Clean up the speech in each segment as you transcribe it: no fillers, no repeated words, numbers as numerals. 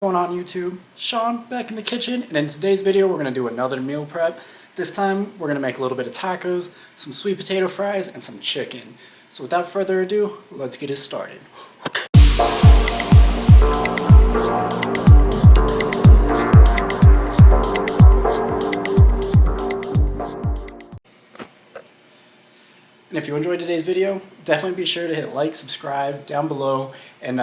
Going on YouTube? Sean back in the kitchen, and in today's video we're going to do another meal prep. This time we're going to make a little bit of tacos, some sweet potato fries, and some chicken. So without further ado, let's get it started. And if you enjoyed today's video, definitely be sure to hit like, subscribe down below, and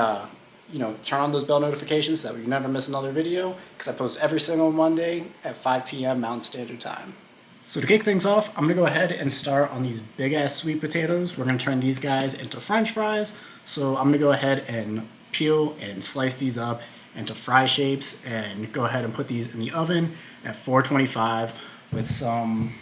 turn on those bell notifications so that you never miss another video, because I post every single Monday at 5 p.m. Mountain Standard Time. So to kick things off, I'm going to go ahead and start on these big ass sweet potatoes. We're going to turn these guys into French fries. So I'm going to go ahead and peel and slice these up into fry shapes and go ahead and put these in the oven at 425 with some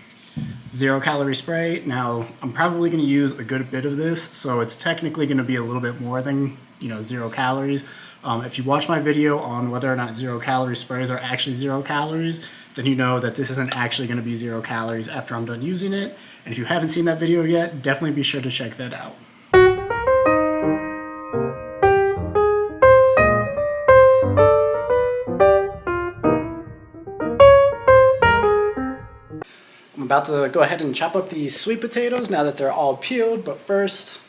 0-calorie spray. Now, I'm probably going to use a good bit of this, so it's technically going to be a little bit more than 0 calories. If you watch my video on whether or not 0-calorie sprays are actually 0 calories, then you know that this isn't actually going to be 0 calories after I'm done using it. And if you haven't seen that video yet, definitely be sure to check that out. I'm about to go ahead and chop up these sweet potatoes now that they're all peeled, but first,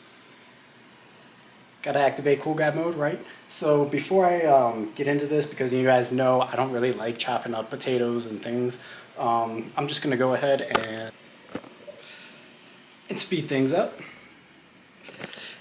gotta activate cool guy mode, right? So before I get into this, because you guys know I don't really like chopping up potatoes and things, I'm just gonna go ahead and speed things up.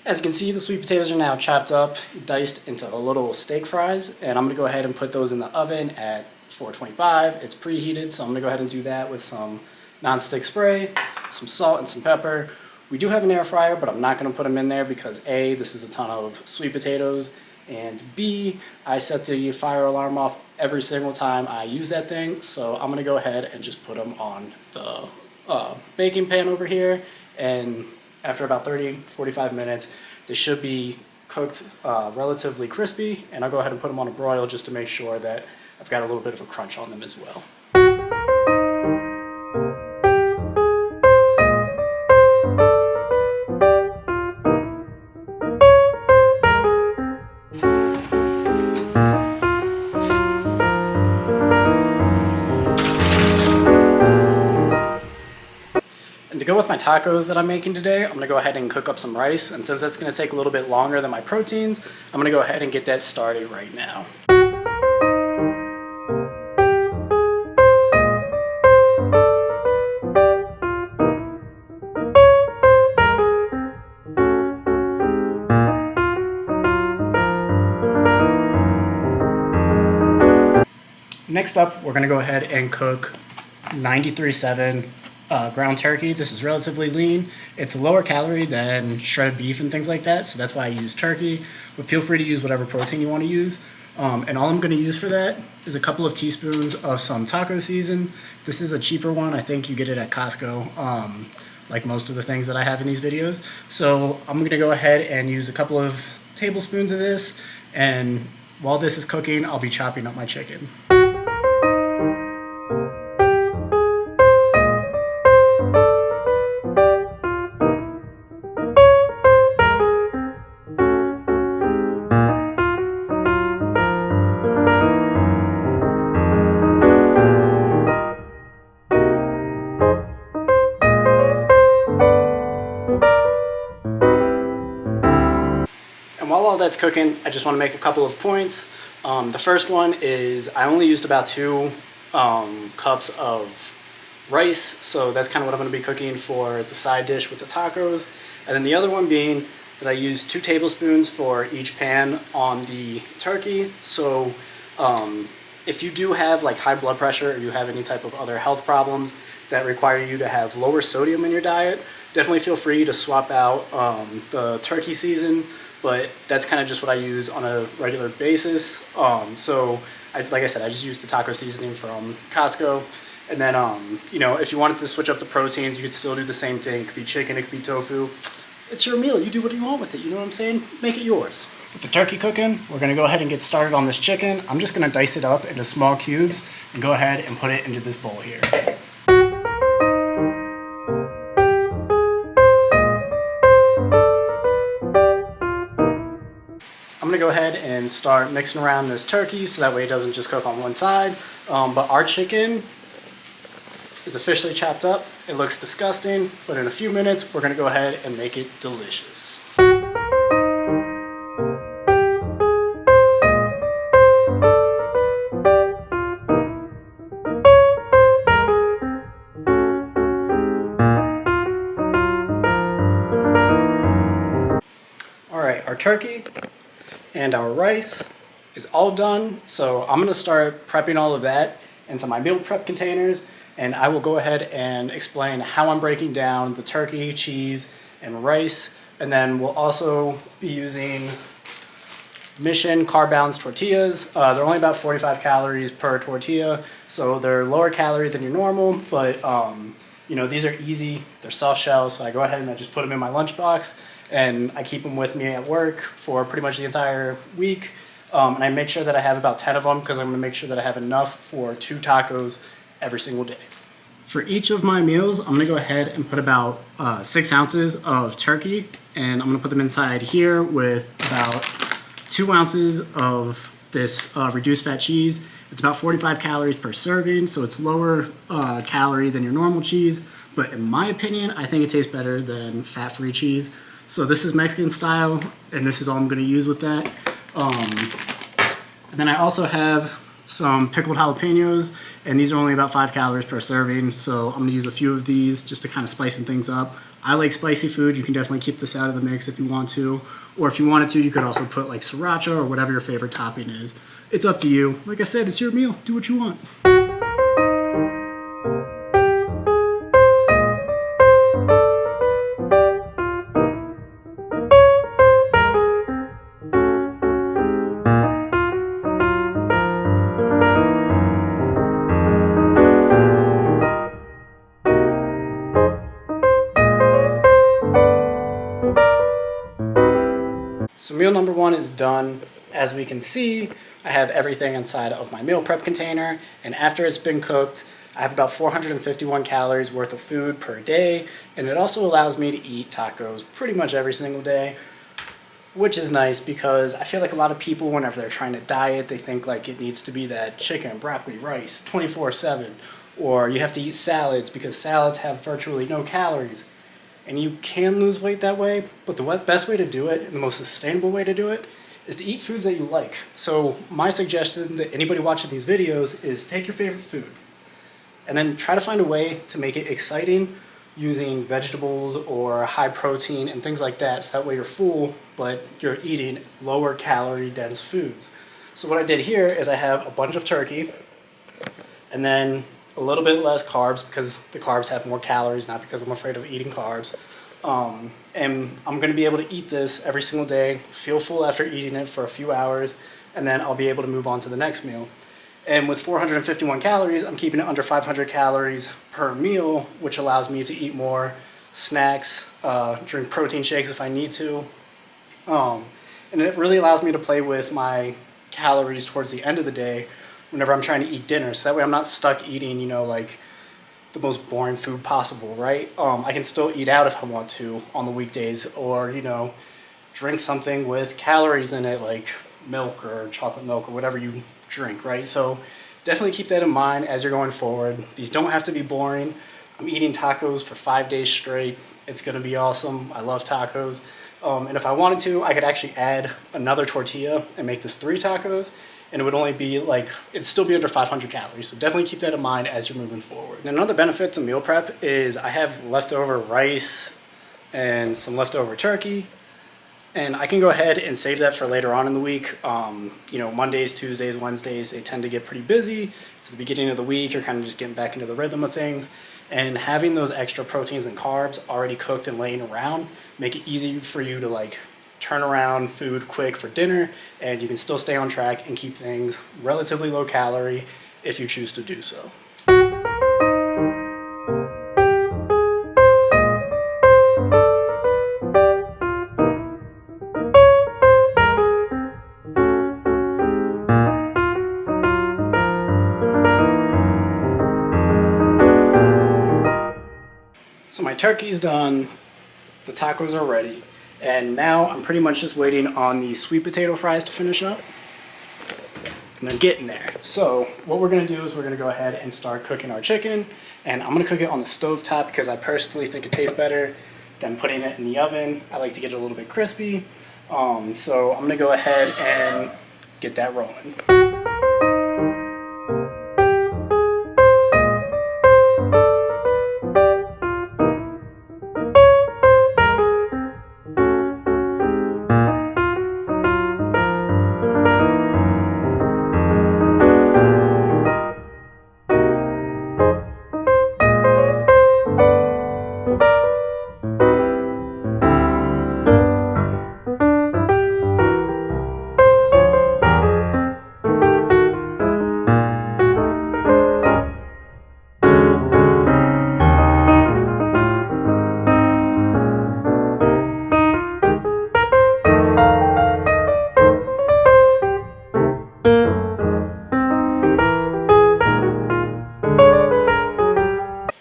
As you can see, the sweet potatoes are now chopped up, diced into little steak fries, and I'm gonna go ahead and put those in the oven at 425. It's preheated, so I'm gonna go ahead and do that with some non-stick spray, some salt and some pepper. We do have an air fryer, but I'm not going to put them in there because A, this is a ton of sweet potatoes, and B, I set the fire alarm off every single time I use that thing. So I'm going to go ahead and just put them on the baking pan over here, and after about 30-45 minutes, they should be cooked relatively crispy, and I'll go ahead and put them on a broil just to make sure that I've got a little bit of a crunch on them as well. And to go with my tacos that I'm making today, I'm going to go ahead and cook up some rice. And since that's going to take a little bit longer than my proteins, I'm going to go ahead and get that started right now. Next up, we're going to go ahead and cook 93.7 ground turkey. This is relatively lean. It's lower calorie than shredded beef and things like that, so that's why I use turkey. But feel free to use whatever protein you want to use. And all I'm going to use for that is a couple of teaspoons of some taco season. This is a cheaper one. I think you get it at Costco, like most of the things that I have in these videos. So I'm going to go ahead and use a couple of tablespoons of this. And while this is cooking, I'll be chopping up my chicken. And while all that's cooking, I just want to make a couple of points. The first one is I only used about 2 cups of rice, so that's kind of what I'm going to be cooking for the side dish with the tacos. And then the other one being that I used 2 tablespoons for each pan on the turkey. So if you do have like high blood pressure or you have any type of other health problems that require you to have lower sodium in your diet, definitely feel free to swap out the turkey season. But that's kind of just what I use on a regular basis. Like I said, I just use the taco seasoning from Costco. And then, if you wanted to switch up the proteins, you could still do the same thing. It could be chicken, it could be tofu. It's your meal. You do what you want with it. You know what I'm saying? Make it yours. With the turkey cooking, we're going to go ahead and get started on this chicken. I'm just going to dice it up into small cubes and go ahead and put it into this bowl here. I'm going to go ahead and and start mixing around this turkey so that way it doesn't just cook on one side. But our chicken is officially chopped up. It looks disgusting, but in a few minutes, we're gonna go ahead and make it delicious. All right, our turkey and our rice is all done. So I'm gonna start prepping all of that into my meal prep containers, and I will go ahead and explain how I'm breaking down the turkey, cheese, and rice. And then we'll also be using Mission carb balanced tortillas. They're only about 45 calories per tortilla, so they're lower calorie than your normal, but you know, these are easy, they're soft shell, so I go ahead and I just put them in my lunchbox, and I keep them with me at work for pretty much the entire week. And I make sure that I have about 10 of them because I'm gonna make sure that I have enough for 2 tacos every single day. For each of my meals, I'm gonna go ahead and put about 6 ounces of turkey, and I'm gonna put them inside here with about 2 ounces of this reduced fat cheese. It's about 45 calories per serving, so it's lower calorie than your normal cheese, but in my opinion, I think it tastes better than fat-free cheese. So this is Mexican style, and this is all I'm gonna use with that. And then I also have some pickled jalapenos, and these are only about 5 calories per serving, so I'm gonna use a few of these just to kind of spicing things up. I like spicy food. You can definitely keep this out of the mix if you want to, or if you wanted to, you could also put like sriracha or whatever your favorite topping is. It's up to you. Like I said, it's your meal. Do what you want. So meal number 1 is done. As we can see, I have everything inside of my meal prep container, and after it's been cooked, I have about 451 calories worth of food per day, and it also allows me to eat tacos pretty much every single day, which is nice because I feel like a lot of people, whenever they're trying to diet, they think like it needs to be that chicken, broccoli, rice, 24/7, or you have to eat salads because salads have virtually no calories. And you can lose weight that way, but the best way to do it and the most sustainable way to do it is to eat foods that you like. So my suggestion to anybody watching these videos is take your favorite food and then try to find a way to make it exciting using vegetables or high protein and things like that, so that way you're full, but you're eating lower calorie dense foods. So what I did here is I have a bunch of turkey and then a little bit less carbs because the carbs have more calories, not because I'm afraid of eating carbs. And I'm gonna be able to eat this every single day, feel full after eating it for a few hours, and then I'll be able to move on to the next meal. And with 451 calories, I'm keeping it under 500 calories per meal, which allows me to eat more snacks, drink protein shakes if I need to. And it really allows me to play with my calories towards the end of the day whenever I'm trying to eat dinner. So that way I'm not stuck eating, you know, like the most boring food possible, right? I can still eat out if I want to on the weekdays, or, you know, drink something with calories in it, like milk or chocolate milk or whatever you drink, right? So definitely keep that in mind as you're going forward. These don't have to be boring. I'm eating tacos for 5 days straight. It's gonna be awesome. I love tacos. And if I wanted to, I could actually add another tortilla and make this 3 tacos, and it would only be like, it'd still be under 500 calories. So definitely keep that in mind as you're moving forward. And another benefit to meal prep is I have leftover rice and some leftover turkey, and I can go ahead and save that for later on in the week. You know, Mondays, Tuesdays, Wednesdays, they tend to get pretty busy. It's the beginning of the week. You're kind of just getting back into the rhythm of things. And having those extra proteins and carbs already cooked and laying around make it easy for you to like turn around food quick for dinner, and you can still stay on track and keep things relatively low calorie if you choose to do so. So my turkey's done, the tacos are ready, And now I'm pretty much just waiting on the sweet potato fries to finish up. And they're getting there. So what we're gonna do is we're gonna go ahead and start cooking our chicken. And I'm gonna cook it on the stove top because I personally think it tastes better than putting it in the oven. I like to get it a little bit crispy. So I'm gonna go ahead and get that rolling.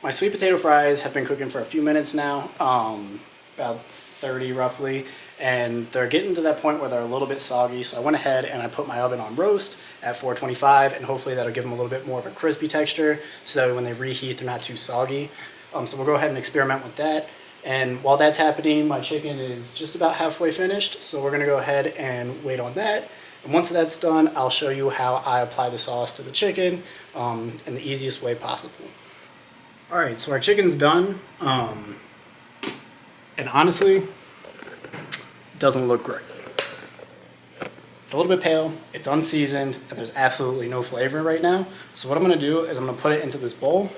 My sweet potato fries have been cooking for a few minutes now, about 30 roughly, and they're getting to that point where they're a little bit soggy, so I went ahead and I put my oven on roast at 425, and hopefully that'll give them a little bit more of a crispy texture, so that when they reheat they're not too soggy. So we'll go ahead and experiment with that. And while that's happening, my chicken is just about halfway finished, so we're gonna go ahead and wait on that. And once that's done, I'll show you how I apply the sauce to the chicken in the easiest way possible. All right, so our chicken's done, and honestly, it doesn't look great. It's a little bit pale, it's unseasoned, and there's absolutely no flavor right now. So what I'm gonna do is I'm gonna put it into this bowl,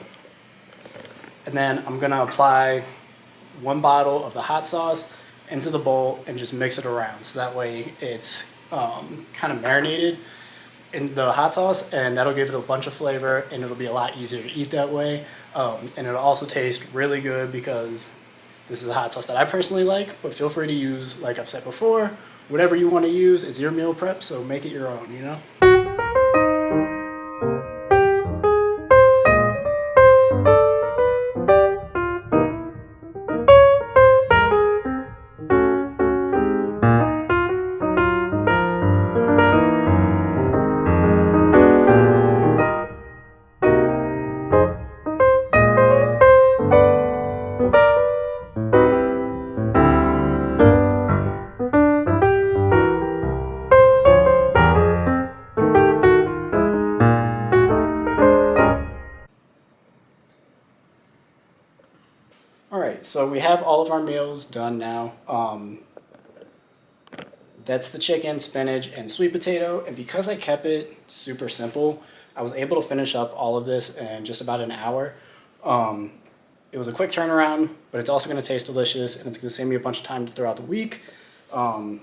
and then I'm gonna apply 1 bottle of the hot sauce into the bowl and just mix it around. So that way it's kind of marinated in the hot sauce, and that'll give it a bunch of flavor, and it'll be a lot easier to eat that way. And it'll also taste really good because this is a hot sauce that I personally like, but feel free to use, like I've said before, whatever you want to use. It's your meal prep, so make it your own, you know? All right, so we have all of our meals done now. That's the chicken, spinach, and sweet potato. And because I kept it super simple, I was able to finish up all of this in just about an hour. It was a quick turnaround, but it's also going to taste delicious, and it's going to save me a bunch of time throughout the week.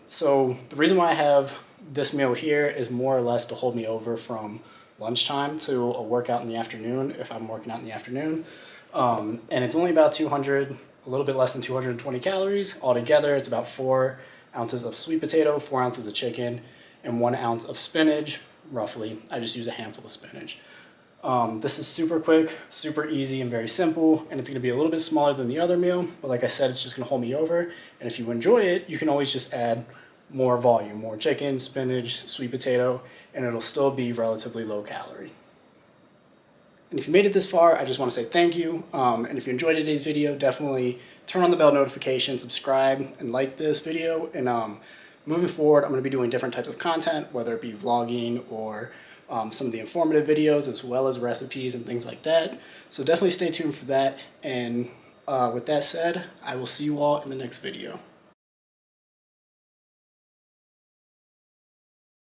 So the reason why I have this meal here is more or less to hold me over from lunchtime to a workout in the afternoon, if I'm working out in the afternoon. And it's only about 200, a little bit less than 220 calories. Altogether, it's about 4 ounces of sweet potato, 4 ounces of chicken, and 1 ounce of spinach, roughly. I just use a handful of spinach. This is super quick, super easy, and very simple, and it's going to be a little bit smaller than the other meal, but like I said, it's just going to hold me over. And if you enjoy it, you can always just add more volume, more chicken, spinach, sweet potato, and it'll still be relatively low calorie. And if you made it this far, I just want to say thank you. And if you enjoyed today's video, definitely turn on the bell notification, subscribe, and like this video. And moving forward, I'm going to be doing different types of content, whether it be vlogging or some of the informative videos, as well as recipes and things like that. So definitely stay tuned for that. And with that said, I will see you all in the next video.